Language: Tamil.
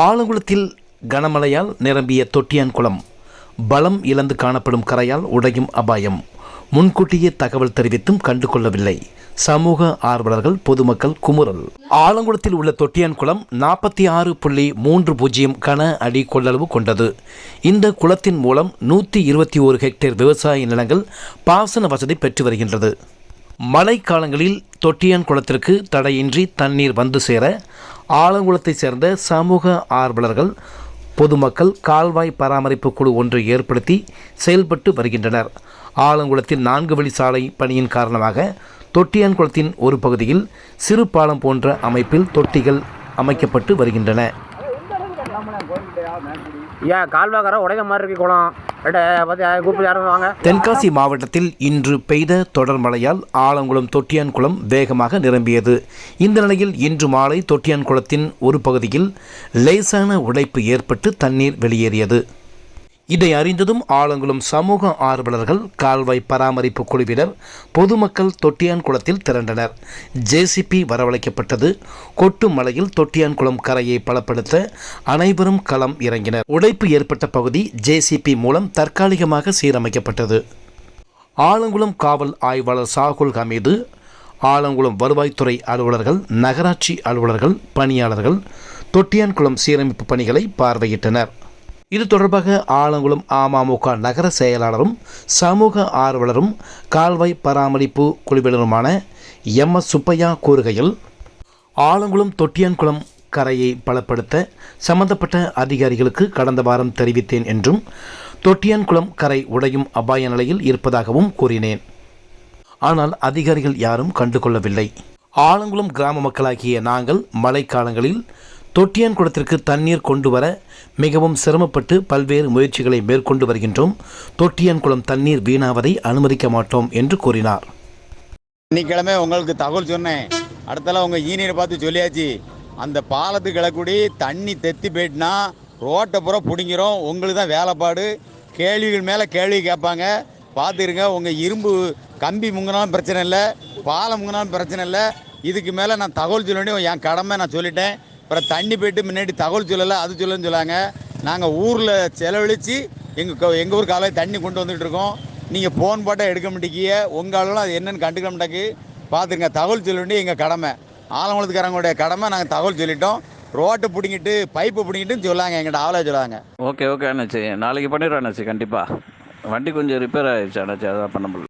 ஆலங்குளத்தில் கனமழையால் நிரம்பிய தொட்டியான்குளம். பலம் இழந்து காணப்படும் கரையால் உடையும் அபாயம். முன்கூட்டியே தகவல் தெரிவித்தும் கண்டுகொள்ளவில்லை. சமூக ஆர்வலர்கள், பொதுமக்கள் குமுறல். ஆலங்குளத்தில் உள்ள தொட்டியான்குளம் 46.30 கன அடி கொள்ளளவு கொண்டது. இந்த குளத்தின் மூலம் 121 ஹெக்டேர் விவசாய நிலங்கள் பாசன வசதி பெற்று வருகின்றது. மழைக்காலங்களில் தொட்டியான் குளத்திற்கு தடையின்றி தண்ணீர் வந்து சேர ஆலங்குளத்தைச் சேர்ந்த சமூக ஆர்வலர்கள், பொதுமக்கள் கால்வாய் பராமரிப்பு குழு ஒன்று ஏற்படுத்தி செயல்பட்டு வருகின்றனர். ஆலங்குளத்தில் 4 வழி சாலை பணியின் காரணமாக தொட்டியான் குளத்தின் ஒரு பகுதியில் சிறு பாலம் போன்ற அமைப்பில் தொட்டிகள் அமைக்கப்பட்டு வருகின்றன. தென்காசி மாவட்டத்தில் இன்று பெய்த தொடர் மழையால் ஆலங்குளம் தொட்டியான்குளம் வேகமாக நிரம்பியது. இந்த நிலையில் இன்று மாலை தொட்டியான்குளத்தின் ஒரு பகுதியில் லேசான உடைப்பு ஏற்பட்டு தண்ணீர் வெளியேறியது. இதை அறிந்ததும் ஆலங்குளம் சமூக ஆர்வலர்கள், கால்வாய் பராமரிப்பு குழுவினர், பொதுமக்கள் தொட்டியான்குளத்தில் திரண்டனர். ஜேசிபி வரவழைக்கப்பட்டது. கொட்டும் மழையில் தொட்டியான்குளம் கரையை பலப்படுத்த அனைவரும் களம் இறங்கினர். உடைப்பு ஏற்பட்ட பகுதி ஜேசிபி மூலம் தற்காலிகமாக சீரமைக்கப்பட்டது. ஆலங்குளம் காவல் ஆய்வாளர் சாகுல் ஹமீது, ஆலங்குளம் வருவாய்த்துறை அலுவலர்கள், நகராட்சி அலுவலர்கள், பணியாளர்கள் தொட்டியான்குளம் சீரமைப்பு பணிகளை பார்வையிட்டனர். இது தொடர்பாக ஆலங்குளம் அமமுக நகர செயலாளரும் சமூக ஆர்வலரும் கால்வாய் பராமரிப்பு குழுவினருமான MS சுப்பையா கூறுகையில், ஆலங்குளம் தொட்டியான்குளம் கரையை பலப்படுத்த சம்பந்தப்பட்ட அதிகாரிகளுக்கு கடந்த வாரம் தெரிவித்தேன் என்றும், தொட்டியான்குளம் கரை உடையும் அபாய நிலையில் இருப்பதாகவும் கூறினேன். ஆனால் அதிகாரிகள் யாரும் கண்டுகொள்ளவில்லை. ஆலங்குளம் கிராம மக்களாகிய நாங்கள் மழைக்காலங்களில் தொட்டியான்குளத்திற்கு தண்ணீர் கொண்டு வர மிகவும் சிரமப்பட்டு பல்வேறு முயற்சிகளை மேற்கொண்டு வருகின்றோம். தொட்டியான்குளம் தண்ணீர் வீணாவதை அனுமதிக்க மாட்டோம் என்று கூறினார். இன்னைக்கிழமை உங்களுக்கு தகவல் சொன்னேன். அடுத்தலாம் உங்கள் ஈனியரை பார்த்து சொல்லியாச்சு. அந்த பாலத்துக்கு கிளக்கூடி தண்ணி தெத்தி போயிட்டுனா ரோட்டை பூரா பிடிங்கிறோம். உங்களுக்கு தான் வேலைப்பாடு. கேள்விகள் மேலே கேள்வி கேட்பாங்க. பார்த்துருங்க. உங்கள் இரும்பு கம்பி முங்கினாலும் பிரச்சனை இல்லை, பாலம் முங்கினாலும் பிரச்சனை இல்லை. இதுக்கு மேலே நான் தகவல் சொல்ல வேண்டிய என் கடமை நான் சொல்லிட்டேன். அப்புறம் தண்ணி போய்ட்டு முன்னாடி தகவல் சொல்லலை, அது சொல்லன்னு சொல்லாங்க. நாங்கள் ஊரில் செலவழித்து எங்கள் ஊர் காலையில் தண்ணி கொண்டு வந்துட்டு இருக்கோம். நீங்கள் ஃபோன் போட்டால் எடுக்க மாட்டேங்கிய. உங்கள் ஆளும் அது என்னென்னு கண்டுக்க மாட்டேங்கு. பார்த்துருங்க. தகவல் சொல்ல வேண்டிய எங்கள் கடமை, ஆலங்குளத்துக்காரங்களுடைய கடமை. நாங்கள் தகவல் சொல்லிட்டோம். ரோட்டை பிடிங்கிட்டு பைப்பை பிடிங்கிட்டுன்னு சொல்லாங்க. எங்கிட்ட ஆளே சொல்லாங்க. ஓகே அண்ணாச்சி, நாளைக்கு பண்ணிடுறோம் அண்ணாச்சி. கண்டிப்பாக வண்டி கொஞ்சம் ரிப்பேர் ஆகிடுச்சு அண்ணாச்சி, அதான் பண்ண முடியல.